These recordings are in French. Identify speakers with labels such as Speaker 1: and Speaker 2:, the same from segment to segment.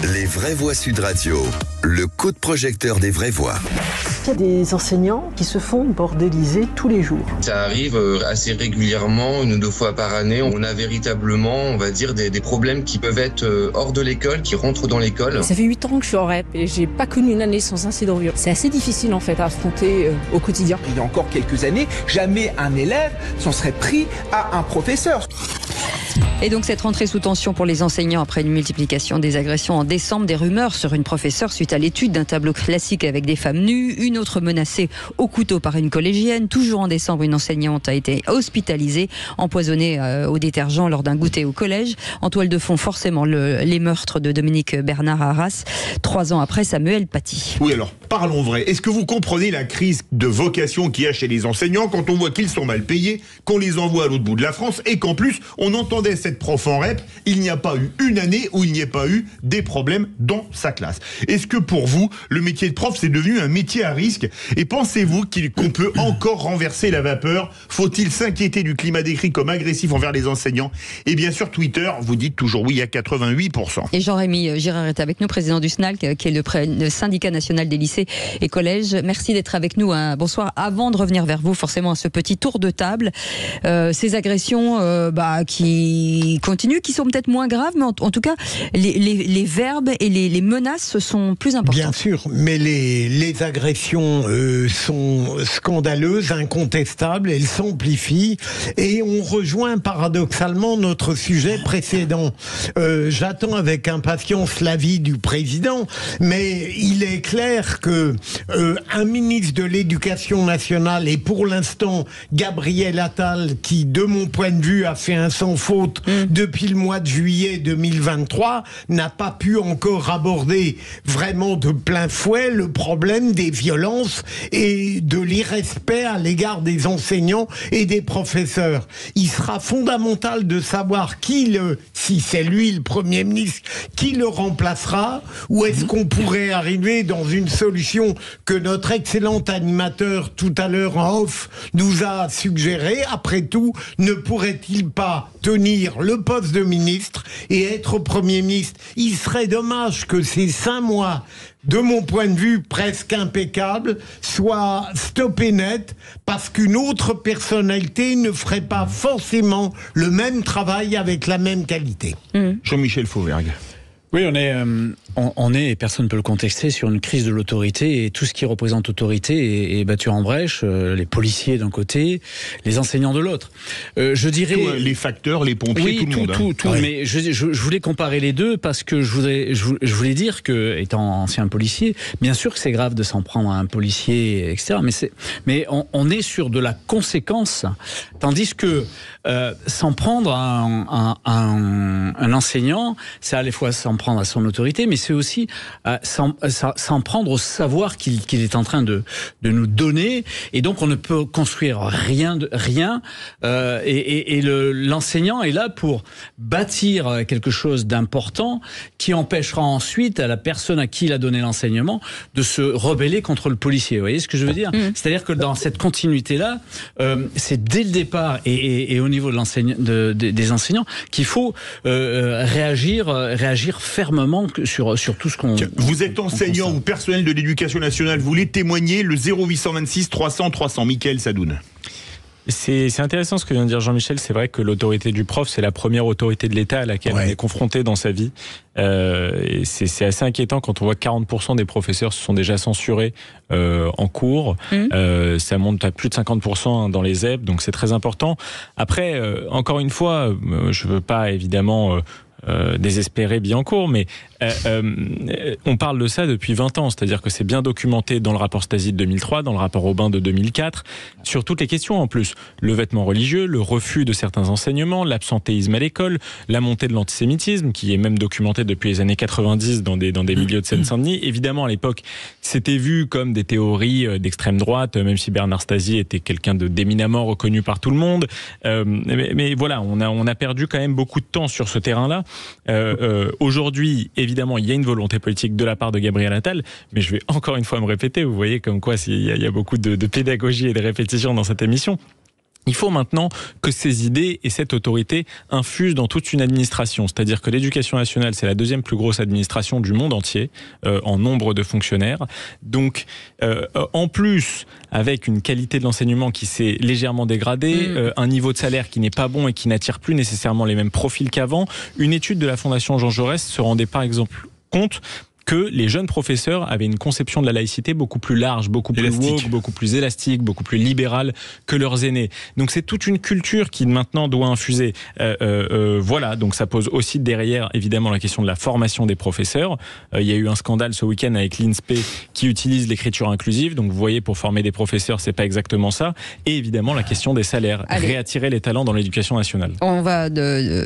Speaker 1: Les vraies voix Sud Radio, le coup de projecteur des vraies voix.
Speaker 2: Il y a des enseignants qui se font bordéliser tous les jours.
Speaker 3: Ça arrive assez régulièrement, 1 ou 2 fois par année. On a véritablement, on va dire, des problèmes qui peuvent être hors de l'école, qui rentrent dans l'école.
Speaker 4: Ça fait 8 ans que je suis en REP et j'ai pas connu une année sans incident violent. C'est assez difficile en fait à affronter au quotidien.
Speaker 5: Il y a encore quelques années, jamais un élève s'en serait pris à un professeur.
Speaker 6: Et donc cette rentrée sous tension pour les enseignants après une multiplication des agressions en décembre, des rumeurs sur une professeure suite à l'étude d'un tableau classique avec des femmes nues, une autre menacée au couteau par une collégienne. Toujours en décembre, une enseignante a été hospitalisée, empoisonnée au détergent lors d'un goûter au collège. En toile de fond, forcément, les meurtres de Dominique Bernard à Arras, 3 ans après Samuel Paty.
Speaker 7: Oui, alors parlons vrai. Est-ce que vous comprenez la crise de vocation qu'il y a chez les enseignants quand on voit qu'ils sont mal payés, qu'on les envoie à l'autre bout de la France et qu'en plus, on entendait cette prof en REP, il n'y a pas eu une année où il n'y ait pas eu des problèmes dans sa classe. Est-ce que pour vous, le métier de prof, c'est devenu un métier à risque? Et pensez-vous qu'on peut encore renverser la vapeur? Faut-il s'inquiéter du climat décrit comme agressif envers les enseignants? Et bien sûr, Twitter, vous dites toujours oui à 88%.
Speaker 6: Et Jean-Rémy Girard est avec nous, président du SNALC, qui est le syndicat national des lycées et collèges. Merci d'être avec nous. Bonsoir. Avant de revenir vers vous, forcément, à ce petit tour de table, ces agressions qui continuent, qui sont peut-être moins graves, mais en tout cas, les verbes et les menaces sont plus importantes.
Speaker 8: Bien sûr, mais les agressions sont scandaleuses, incontestables, elles s'amplifient, et on rejoint paradoxalement notre sujet précédent. J'attends avec impatience l'avis du président, mais il est clair que un ministre de l'Éducation nationale, et pour l'instant Gabriel Attal, qui de mon point de vue a fait un sans faute depuis le mois de juillet 2023, n'a pas pu encore aborder vraiment de plein fouet le problème des violences et de l'irrespect à l'égard des enseignants et des professeurs. Il sera fondamental de savoir si c'est lui le Premier ministre, qui le remplacera, ou est-ce qu'on pourrait arriver dans une solution que notre excellent animateur tout à l'heure en off nous a suggérée. Après tout, ne pourrait-il pas tenir le poste de ministre et être Premier ministre? Il serait dommage que ces 5 mois, de mon point de vue presque impeccable, soient stoppés net parce qu'une autre personnalité ne ferait pas forcément le même travail avec la même qualité.
Speaker 7: Jean-Michel Fauvergue.
Speaker 9: Oui, on est, et personne ne peut le contester, sur une crise de l'autorité, et tout ce qui représente autorité est battu en brèche, les policiers d'un côté, les enseignants de l'autre. Je dirais...
Speaker 7: les facteurs, les pompiers,
Speaker 9: oui,
Speaker 7: tout le monde.
Speaker 9: Tout,
Speaker 7: Ouais.
Speaker 9: Mais je voulais comparer les deux parce que je voulais dire que, étant ancien policier, bien sûr que c'est grave de s'en prendre à un policier, etc. Mais on est sur de la conséquence, tandis que s'en prendre à un enseignant, c'est à la fois s'en prendre à son autorité, mais c'est aussi s'en prendre au savoir qu'il est en train de nous donner, et donc on ne peut construire rien. Et l'enseignant est là pour bâtir quelque chose d'important qui empêchera ensuite à la personne à qui il a donné l'enseignement de se rebeller contre le policier. Vous voyez ce que je veux dire? C'est-à-dire que dans cette continuité-là, c'est dès le départ et au niveau de des enseignants qu'il faut réagir fermement sur tout ce qu'on...
Speaker 7: Vous êtes enseignant ou personnel de l'éducation nationale, vous voulez témoigner, le 0826 300 300. Mickaël Sadoun.
Speaker 10: C'est intéressant ce que vient de dire Jean-Michel. C'est vrai que l'autorité du prof, c'est la première autorité de l'État à laquelle on est confronté dans sa vie. Et c'est assez inquiétant quand on voit que 40% des professeurs se sont déjà censurés en cours. Ça monte à plus de 50% dans les ZEP, donc c'est très important. Après, encore une fois, je veux pas évidemment... désespéré Biancourt, mais on parle de ça depuis 20 ans, c'est-à-dire que c'est bien documenté dans le rapport Stasi de 2003, dans le rapport Aubin de 2004, sur toutes les questions en plus. Le vêtement religieux, le refus de certains enseignements, l'absentéisme à l'école, la montée de l'antisémitisme, qui est même documenté depuis les années 90 dans des milieux de Seine-Saint-Denis. Évidemment, à l'époque, c'était vu comme des théories d'extrême droite, même si Bernard Stasi était quelqu'un d'éminemment reconnu par tout le monde. Mais voilà, on a perdu quand même beaucoup de temps sur ce terrain-là. Aujourd'hui, évidemment, il y a une volonté politique de la part de Gabriel Attal, mais je vais encore une fois me répéter, vous voyez comme quoi il y a beaucoup de pédagogie et de répétition dans cette émission. Il faut maintenant que ces idées et cette autorité infusent dans toute une administration. C'est-à-dire que l'éducation nationale, c'est la deuxième plus grosse administration du monde entier en nombre de fonctionnaires. Donc, en plus, avec une qualité de l'enseignement qui s'est légèrement dégradée, un niveau de salaire qui n'est pas bon et qui n'attire plus nécessairement les mêmes profils qu'avant, une étude de la Fondation Jean Jaurès se rendait par exemple compte que les jeunes professeurs avaient une conception de la laïcité beaucoup plus large, beaucoup plus woke, beaucoup plus élastique, beaucoup plus libérale que leurs aînés. Donc c'est toute une culture qui maintenant doit infuser. Voilà, donc ça pose aussi derrière évidemment la question de la formation des professeurs. Il y a eu un scandale ce week-end avec l'INSPE qui utilise l'écriture inclusive. Donc vous voyez, pour former des professeurs, c'est pas exactement ça. Et évidemment la question des salaires, réattirer les talents dans l'éducation nationale.
Speaker 6: On va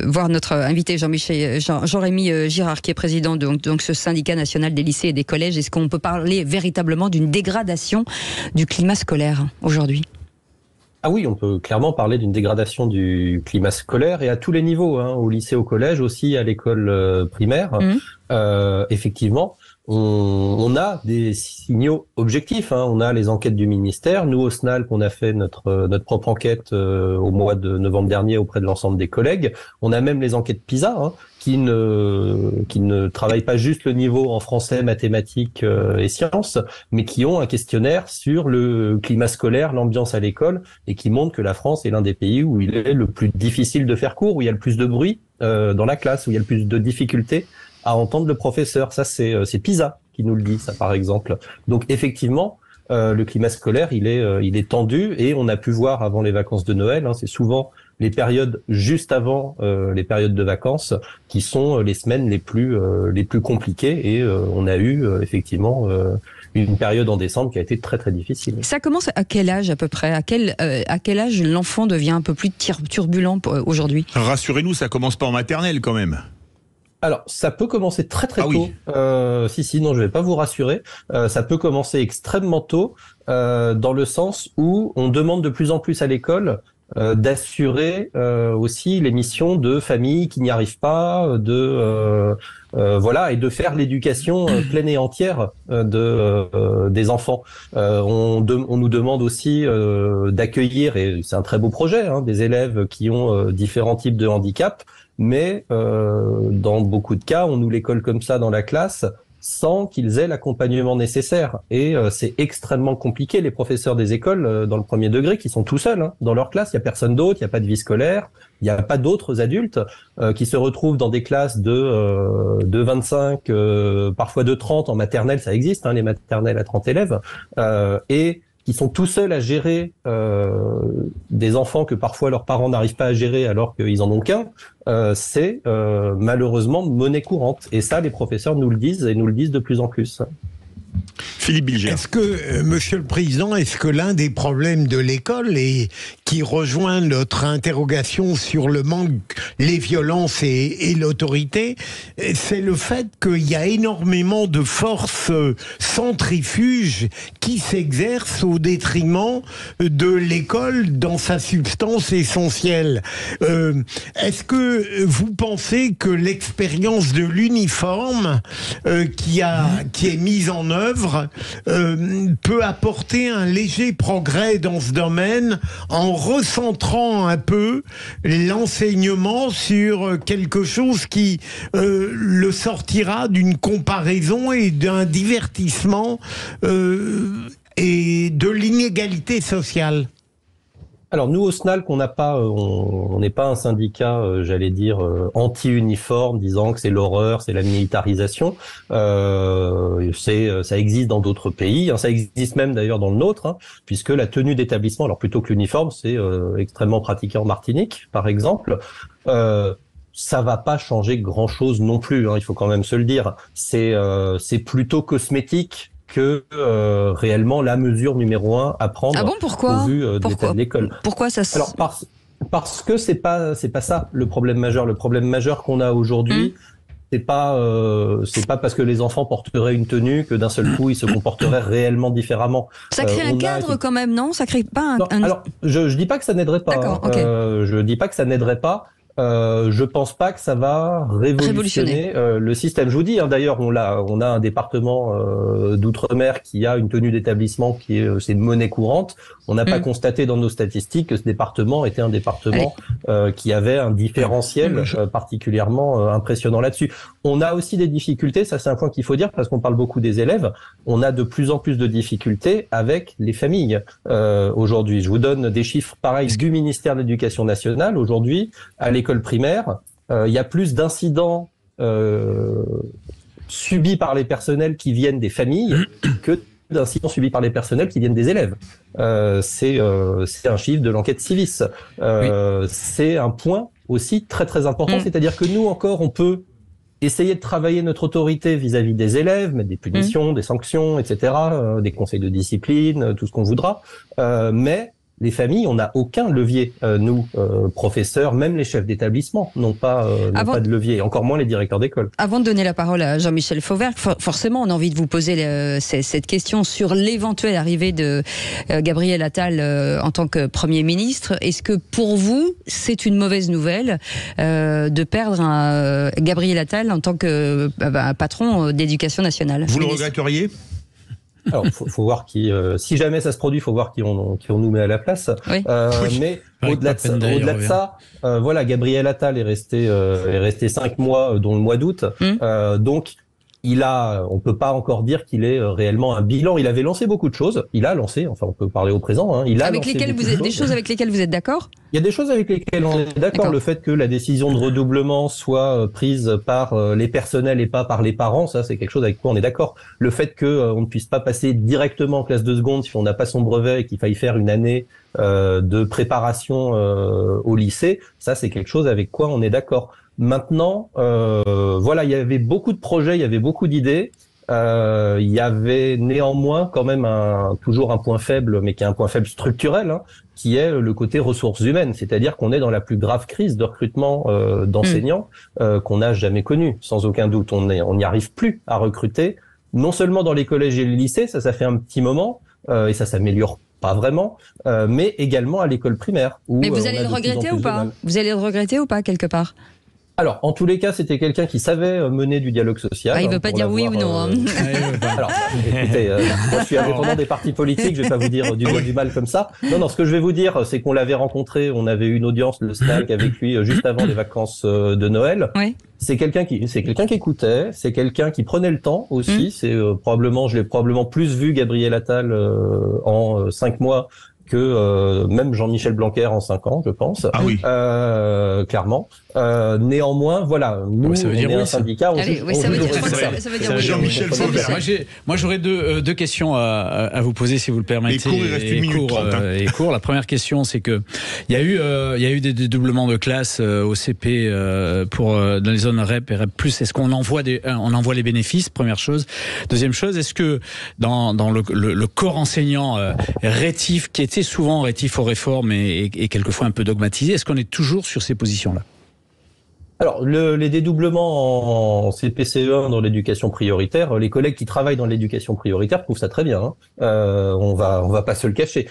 Speaker 6: voir notre invité Jean-Rémy Girard, qui est président de donc ce syndicat national des lycées et des collèges. Est-ce qu'on peut parler véritablement d'une dégradation du climat scolaire aujourd'hui ?
Speaker 11: Ah oui, on peut clairement parler d'une dégradation du climat scolaire et à tous les niveaux, au lycée, au collège, aussi à l'école primaire. Effectivement, on a des signaux objectifs. On a les enquêtes du ministère. Nous, au SNALC, on a fait notre propre enquête au mois de novembre dernier auprès de l'ensemble des collègues. On a même les enquêtes PISA, qui ne travaillent pas juste le niveau en français, mathématiques et sciences, mais qui ont un questionnaire sur le climat scolaire, l'ambiance à l'école, et qui montrent que la France est l'un des pays où il est le plus difficile de faire cours, où il y a le plus de bruit dans la classe, où il y a le plus de difficultés à entendre le professeur. Ça, c'est PISA qui nous le dit, ça, par exemple. Donc, effectivement, le climat scolaire, il est tendu, et on a pu voir avant les vacances de Noël, c'est souvent les périodes juste avant les périodes de vacances qui sont les semaines les plus compliquées, et on a eu effectivement une période en décembre qui a été très très difficile.
Speaker 6: Ça commence à quel âge à peu près ? À quel âge l'enfant devient un peu plus turbulent aujourd'hui ?
Speaker 7: Rassurez-nous, ça commence pas en maternelle quand même.
Speaker 11: Alors, ça peut commencer très très tôt. Non, je vais pas vous rassurer. Ça peut commencer extrêmement tôt, dans le sens où on demande de plus en plus à l'école d'assurer aussi les missions de familles qui n'y arrivent pas, et de faire l'éducation pleine et entière des enfants. On nous demande aussi d'accueillir, et c'est un très beau projet, des élèves qui ont différents types de handicaps, mais dans beaucoup de cas, on nous les colle comme ça dans la classe sans qu'ils aient l'accompagnement nécessaire. Et c'est extrêmement compliqué. Les professeurs des écoles dans le premier degré qui sont tout seuls dans leur classe, il n'y a personne d'autre, il n'y a pas de vie scolaire, il n'y a pas d'autres adultes qui se retrouvent dans des classes de 25, parfois de 30 en maternelle, ça existe, les maternelles à 30 élèves, et qui sont tout seuls à gérer des enfants que parfois leurs parents n'arrivent pas à gérer alors qu'ils en ont qu'un, c'est malheureusement monnaie courante. Et ça, les professeurs nous le disent, et nous le disent de plus en plus.
Speaker 7: Philippe Bilger.
Speaker 8: Est-ce que, Monsieur le Président, est-ce que l'un des problèmes de l'école, et qui rejoint notre interrogation sur le manque, les violences et l'autorité, c'est le fait qu'il y a énormément de forces centrifuges qui s'exercent au détriment de l'école dans sa substance essentielle. Est-ce que vous pensez que l'expérience de l'uniforme qui est mise en œuvre peut apporter un léger progrès dans ce domaine en recentrant un peu l'enseignement sur quelque chose qui le sortira d'une comparaison et d'un divertissement et de l'inégalité sociale?
Speaker 11: Alors nous au SNALC, on n'est pas un syndicat, anti-uniforme, disant que c'est l'horreur, c'est la militarisation. Ça existe dans d'autres pays, ça existe même d'ailleurs dans le nôtre, puisque la tenue d'établissement, alors plutôt que l'uniforme, c'est extrêmement pratiqué en Martinique, par exemple. Ça va pas changer grand-chose non plus, il faut quand même se le dire. C'est plutôt cosmétique que réellement la mesure numéro 1 à prendre au vu de l'état de l'école.
Speaker 6: Pourquoi ça se...
Speaker 11: Alors parce que c'est pas ça le problème majeur. Le problème majeur qu'on a aujourd'hui, c'est pas parce que les enfants porteraient une tenue que d'un seul coup ils se comporteraient réellement différemment.
Speaker 6: Ça crée un cadre quand même, non? Ça crée pas un...
Speaker 11: Non, alors je dis pas que ça n'aiderait pas.
Speaker 6: D'accord, okay.
Speaker 11: Je dis pas que ça n'aiderait pas. Je pense pas que ça va révolutionner le système. Je vous dis, d'ailleurs, on a un département d'outre-mer qui a une tenue d'établissement c'est une monnaie courante. On n'a pas constaté dans nos statistiques que ce département était un département qui avait un différentiel particulièrement impressionnant là-dessus. On a aussi des difficultés, ça c'est un point qu'il faut dire parce qu'on parle beaucoup des élèves. On a de plus en plus de difficultés avec les familles aujourd'hui. Je vous donne des chiffres pareils du ministère de l'Éducation nationale. Aujourd'hui, à l'école primaire, il y a plus d'incidents subis par les personnels qui viennent des familles que d'incidents subis par les personnels qui viennent des élèves. C'est un chiffre de l'enquête Civis. C'est un point aussi très très important, c'est-à-dire que nous encore, on peut essayer de travailler notre autorité vis-à-vis des élèves, mettre des punitions, des sanctions, etc., des conseils de discipline, tout ce qu'on voudra, mais les familles, on n'a aucun levier. Nous, professeurs, même les chefs d'établissement n'ont pas de levier, encore moins les directeurs d'école.
Speaker 6: Avant de donner la parole à Jean-Michel Fauvergue, forcément, on a envie de vous poser cette question sur l'éventuelle arrivée de Gabriel Attal en tant que Premier ministre. Est-ce que pour vous, c'est une mauvaise nouvelle de perdre Gabriel Attal en tant que patron d'éducation nationale?
Speaker 7: Vous le regretteriez ?
Speaker 11: Alors, faut voir si jamais ça se produit, faut voir qui on nous met à la place. Oui. Mais au-delà de ça, voilà, Gabriel Attal est resté 5 mois, dont le mois d'août. Donc, on peut pas encore dire qu'il est réellement un bilan. Il avait lancé beaucoup de choses. On peut parler au présent.
Speaker 6: Des choses avec lesquelles vous êtes d'accord?
Speaker 11: Il y a des choses avec lesquelles on est d'accord. Le fait que la décision de redoublement soit prise par les personnels et pas par les parents, ça c'est quelque chose avec quoi on est d'accord. Le fait que on ne puisse pas passer directement en classe de seconde si on n'a pas son brevet et qu'il faille faire une année de préparation au lycée, ça c'est quelque chose avec quoi on est d'accord. Maintenant, voilà, il y avait beaucoup de projets, il y avait beaucoup d'idées. Il y avait néanmoins quand même toujours un point faible, mais qui est un point faible structurel, qui est le côté ressources humaines. C'est-à-dire qu'on est dans la plus grave crise de recrutement d'enseignants qu'on n'a jamais connue, sans aucun doute. On n'y arrive plus à recruter, non seulement dans les collèges et les lycées, ça fait un petit moment, et ça s'améliore pas vraiment, mais également à l'école primaire.
Speaker 6: Mais vous allez le regretter ou pas? Vous allez le regretter ou pas quelque part?
Speaker 11: Alors, en tous les cas, c'était quelqu'un qui savait mener du dialogue social.
Speaker 6: Il veut pas dire oui ou non.
Speaker 11: Alors, écoutez, moi je suis indépendant des partis politiques, je vais pas vous dire du bien du mal comme ça. Non, ce que je vais vous dire, c'est qu'on l'avait rencontré, on avait eu une audience, le SNALC, avec lui juste avant les vacances de Noël. Oui. C'est quelqu'un qui écoutait, c'est quelqu'un qui prenait le temps aussi. C'est je l'ai probablement plus vu Gabriel Attal en 5 mois que même Jean-Michel Blanquer en 5 ans, je pense. Ah oui. Clairement. Néanmoins, voilà, nous, on est un syndicat.
Speaker 6: Ça veut dire
Speaker 7: Jean-Michel Fauvergue.
Speaker 9: Moi, j'aurais deux questions à vous poser, si vous le permettez.
Speaker 7: Les cours, il reste 1 minute 30.
Speaker 9: La première question, c'est que il y a eu des dédoublements de classes au CP dans les zones REP et REP+. Est-ce qu'on envoie les bénéfices? Première chose. Deuxième chose, est-ce que dans le corps enseignant rétif, qui était souvent rétif aux réformes et quelquefois un peu dogmatisé, est-ce qu'on est toujours sur ces positions-là?
Speaker 11: Alors, les dédoublements en CP-CE1 dans l'éducation prioritaire, les collègues qui travaillent dans l'éducation prioritaire trouvent ça très bien. On va pas se le cacher.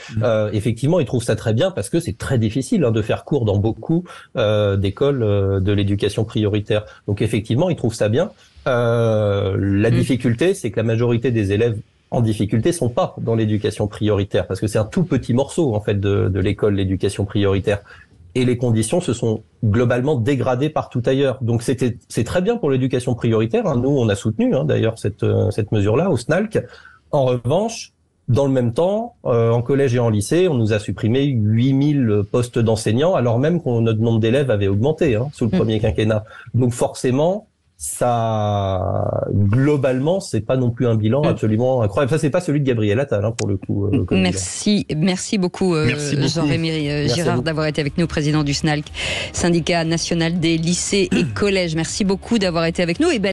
Speaker 11: Effectivement, ils trouvent ça très bien parce que c'est très difficile de faire cours dans beaucoup d'écoles de l'éducation prioritaire. Donc, effectivement, ils trouvent ça bien. La difficulté, c'est que la majorité des élèves en difficulté sont pas dans l'éducation prioritaire parce que c'est un tout petit morceau en fait de l'école, l'éducation prioritaire. Et les conditions se sont globalement dégradées partout ailleurs. Donc c'est très bien pour l'éducation prioritaire. Nous, on a soutenu d'ailleurs cette mesure-là au SNALC. En revanche, dans le même temps, en collège et en lycée, on nous a supprimé 8000 postes d'enseignants, alors même que notre nombre d'élèves avait augmenté sous le premier quinquennat. Donc forcément, ça, globalement, c'est pas non plus un bilan absolument incroyable. Ça, c'est pas celui de Gabriel Attal, pour le coup.
Speaker 6: Merci beaucoup, Jean-Rémy Girard, d'avoir été avec nous, président du SNALC, syndicat national des lycées et collèges. Merci beaucoup d'avoir été avec nous.